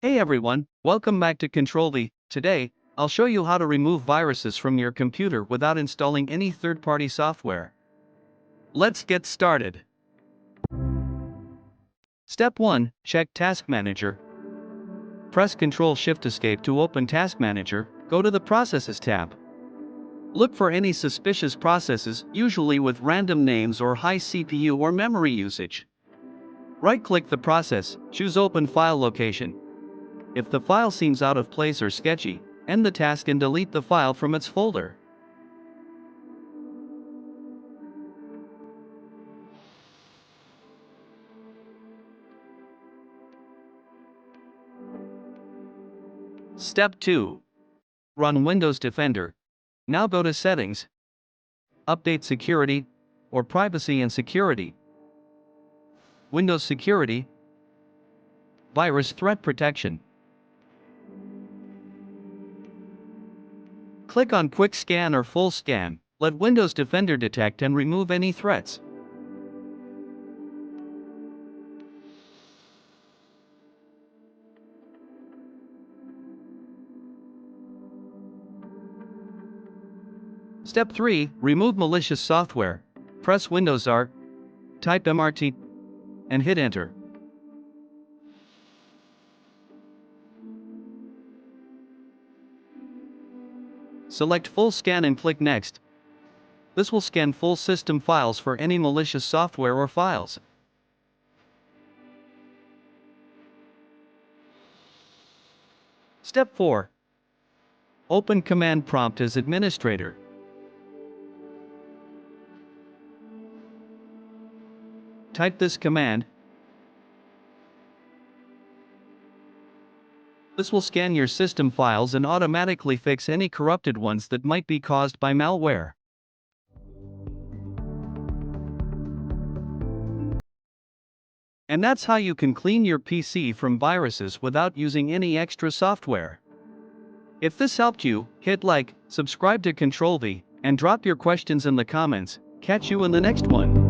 Hey everyone, welcome back to CtrlV. Today, I'll show you how to remove viruses from your computer without installing any third-party software. Let's get started. Step 1. Check Task Manager. Press Ctrl-Shift-Escape to open Task Manager, go to the Processes tab. Look for any suspicious processes, usually with random names or high CPU or memory usage. Right-click the process, choose Open File Location. If the file seems out of place or sketchy, end the task and delete the file from its folder. Step 2. Run Windows Defender. Now go to Settings, Update Security, or Privacy and Security. Windows Security, Virus Threat Protection. Click on Quick Scan or Full Scan. Let Windows Defender detect and remove any threats. Step 3. Remove malicious software. Press Windows R, type MRT, and hit Enter. Select Full Scan and click Next. This will scan full system files for any malicious software or files. Step 4. Open Command Prompt as Administrator. Type this command. This will scan your system files and automatically fix any corrupted ones that might be caused by malware. And that's how you can clean your PC from viruses without using any extra software. If this helped you, hit like, subscribe to CtrlV, and drop your questions in the comments. Catch you in the next one.